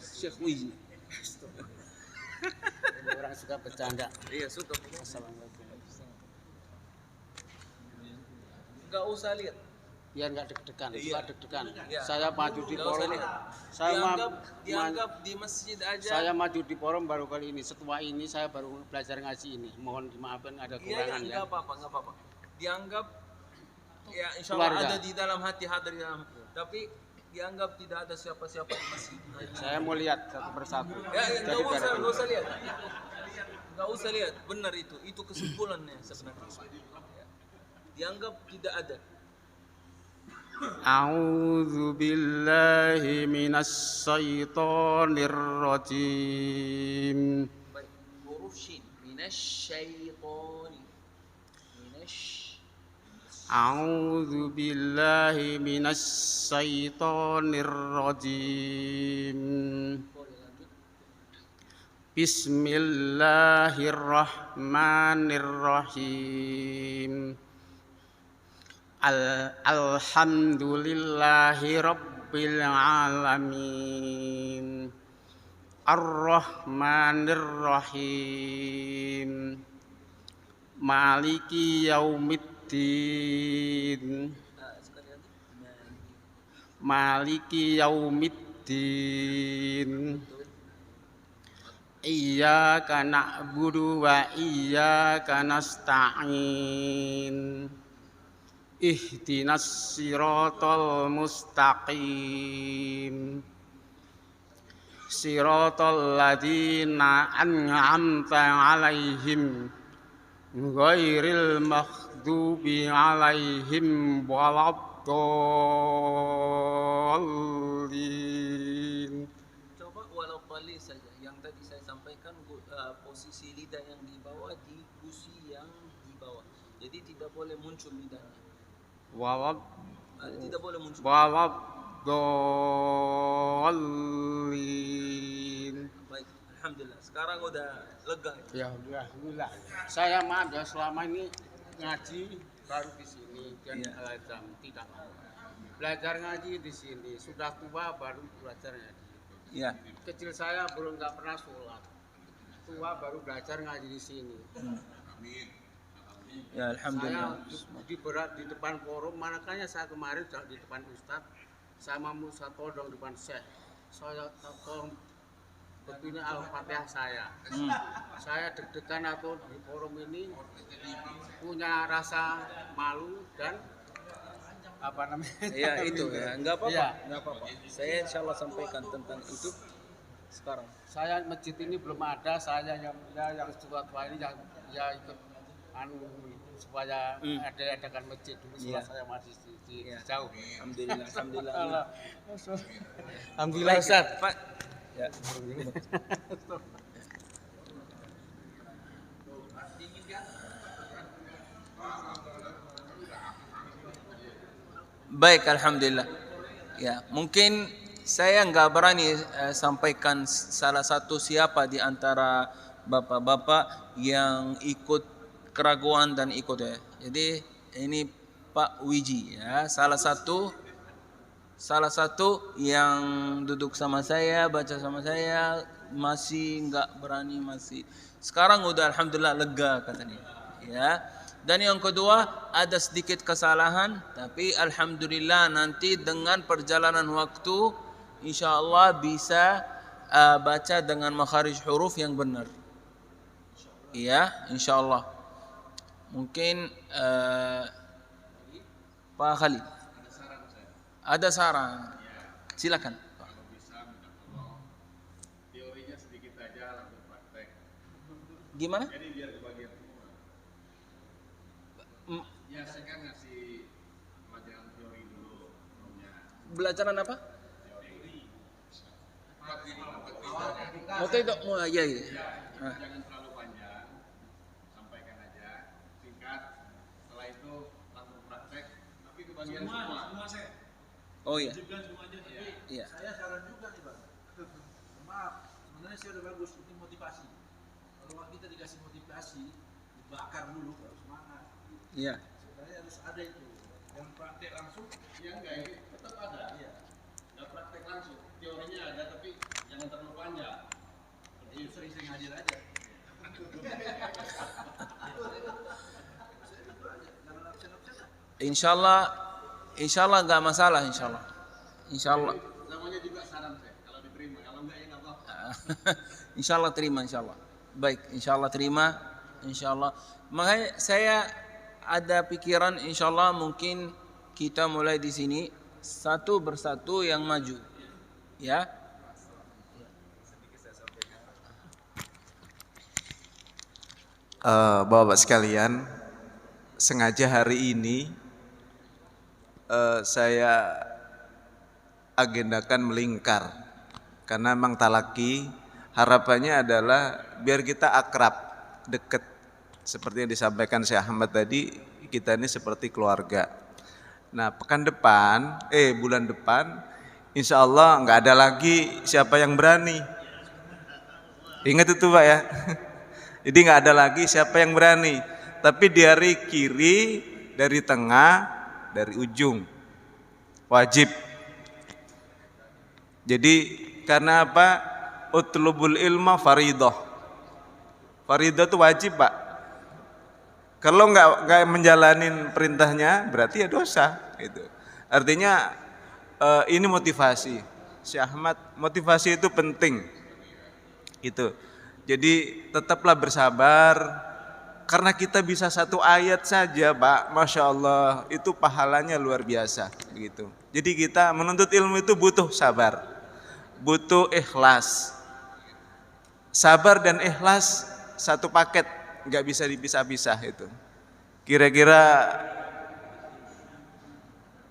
Syekh Wiji. Orang suka bercanda. Iya, suka. Assalamualaikum. Enggak usah lihat. Biar nggak deg-degan, Iya. suka deg-degan. Iya. Saya maju di Nggak usah forum. lihat. Saya Dianggap di masjid aja. saya maju di forum baru kali ini. Setelah ini saya baru belajar ngaji ini. Mohon dimaafkan ada Iya, kekurangan ya. enggak apa-apa, enggak apa-apa. Dianggap ya insya Allah Keluarga. ada di dalam hati, hadir di dalam. Tapi dianggap tidak ada siapa-siapa di masjid. Saya mau lihat satu persatu. Ya, Jadi enggak usah, biar- enggak usah lihat. Enggak usah lihat, benar itu. Itu kesimpulannya sebenarnya. Ya. Dianggap tidak ada. A'udzu billahi minasyaitonir rajim. Baik, huruf shin. Minasyaitoni. A'udzu billahi minasyaitonir rajim. Boleh lanjut. Bismillahirrahmanirrahim. Alhamdulillahi rabbil alamin. Ar-Rahmanir Rahim. Maliki yaumiddin. Sekali lagi. Maliki yaumiddin. Iyyaka na'budu wa iyyaka nasta'in. Ihdinas siratal mustaqim. Siratal ladzina an'amta 'alaihim ghairil maghdubi 'alaihim waladdallin. Coba walau tali saja. Yang tadi saya sampaikan posisi lidah yang di bawah di gusi yang di bawah. Jadi tidak boleh muncul lidahnya. Tidak boleh muncul. Waladdallin. Baik, alhamdulillah. Sekarang udah lega. Ya alhamdulillah. Saya maaf ya selama ini ngaji baru di sini dan Iya. Al-Azhar tidak lama. Belajar ngaji di sini, sudah tua baru belajar ngaji. Ya. Kecil saya belum nggak pernah sholat. Tua baru belajar ngaji di sini. Ya, alhamdulillah. Saya di berat di depan forum, makanya saya kemarin di depan Ustadz sama Musa todong depan Syekh. Saya tolong betulnya Al-Fatihah saya. Saya deg-degan atau di forum ini punya rasa malu dan apa namanya? Ya itu ya, enggak apa-apa, Iya. enggak apa-apa. Saya insyaallah sampaikan tentang itu sekarang. Saya masjid ini belum ada, saya yang tua ini yang ya ikut supaya adakan masjid dulu setelah saya masih di jauh. Alhamdulillah, alhamdulillah. Alhamdulillah Ustaz. Pak. Ya. Baik, alhamdulillah. Ya, mungkin saya nggak berani sampaikan salah satu siapa di antara bapak-bapak yang ikut keraguan dan ikut ya. Jadi ini Pak Wiji ya, salah satu yang duduk sama saya, baca sama saya, masih nggak berani masih. Sekarang udah alhamdulillah lega katanya. Ya. Dan yang kedua ada sedikit kesalahan, tapi alhamdulillah nanti dengan perjalanan waktu insyaallah bisa baca dengan makharij huruf yang benar. Iya, insyaallah. Mungkin Pak Khalid. Ada saran. Silakan. Teorinya sedikit aja langsung praktek. Gimana? Jadi biar kebagian semua. Ya saya kan ngasih pelajaran teori dulu sebelumnya. Belajaran apa? Waktu itu, iya. Ah. Jangan terlalu panjang, sampaikan aja, singkat. Setelah itu langsung praktek, tapi kebagian semua. Oh iya. Iya. Saya saran juga nih Bang. Maaf, sebenarnya saya udah bagus, ini motivasi. Kalau kita dikasih motivasi, dibakar dulu baru semangat. Iya. Sebenarnya harus ada itu. Yang praktek langsung, Ya enggak, ini tetap ada. iya. Nggak praktek langsung, teorinya ada tapi jangan terlalu panjang. Itu sering-sering hadir aja. Insyaallah nggak masalah, insyaallah. Namanya juga saran saya, kalau diterima, kalau enggak ya nggak apa-apa. Insyaallah terima, insyaallah. Baik, insyaallah terima, insyaallah. Makanya saya ada pikiran, insyaallah mungkin kita mulai di sini satu persatu yang maju, ya. Bapak-bapak sekalian, sengaja hari ini saya agendakan melingkar karena memang talaki harapannya adalah biar kita akrab, dekat. Seperti yang disampaikan Syekh Ahmad tadi, kita ini seperti keluarga. Nah, bulan depan insya Allah nggak ada lagi siapa yang berani. Ingat itu Pak ya. Jadi nggak ada lagi siapa yang berani. Tapi dari kiri, dari tengah, dari ujung wajib. Jadi karena apa? Utlubul ilma faridah. Faridah itu wajib Pak. Kalau nggak menjalanin perintahnya berarti ya dosa. Gitu. Artinya ini motivasi. Syekh Ahmad, motivasi itu penting. Gitu. Jadi tetaplah bersabar. Karena kita bisa satu ayat saja Pak, Masya Allah, itu pahalanya luar biasa. Begitu. Jadi kita menuntut ilmu itu butuh sabar, butuh ikhlas. Sabar dan ikhlas satu paket, nggak bisa dipisah-pisah itu. Kira-kira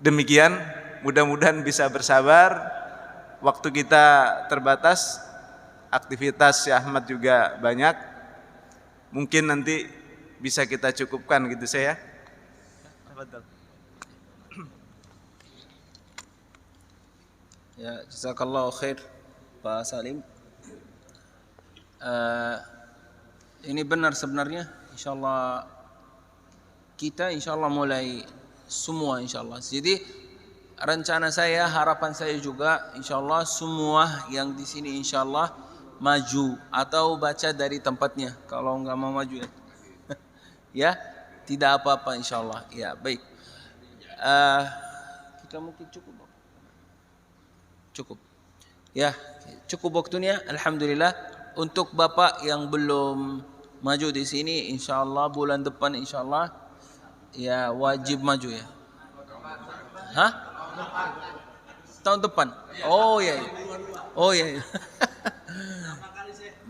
demikian, mudah-mudahan bisa bersabar. Waktu kita terbatas, aktivitas Syekh Ahmad juga banyak. Mungkin nanti bisa kita cukupkan gitu saya. Ya, jazakallahu khair Pak Salim. Ini benar sebenarnya, insyaallah kita insyaallah mulai semua insyaallah. Jadi rencana saya, harapan saya juga insyaallah semua yang di sini insyaallah maju atau baca dari tempatnya. Kalau enggak mau maju ya. Ya, tidak apa-apa insyaallah. Ya, baik. Kita mungkin cukup. Cukup. Ya, cukup waktunya. Alhamdulillah. Untuk Bapak yang belum maju di sini, insyaallah bulan depan insyaallah ya wajib maju ya. Hah? Tahun depan. Oh ya. Oh ya.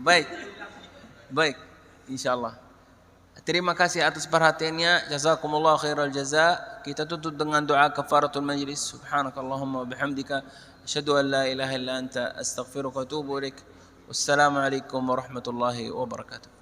Baik. Insyaallah. Terima kasih atas perhatiannya. Jazakumullah khairal jaza. Kita tutup dengan doa kafaratul majlis. Subhanakallahumma wa bihamdika asyhadu an la ilaha illa anta astaghfiruka wa atubu ilaik. Wassalamualaikum warahmatullahi wabarakatuh.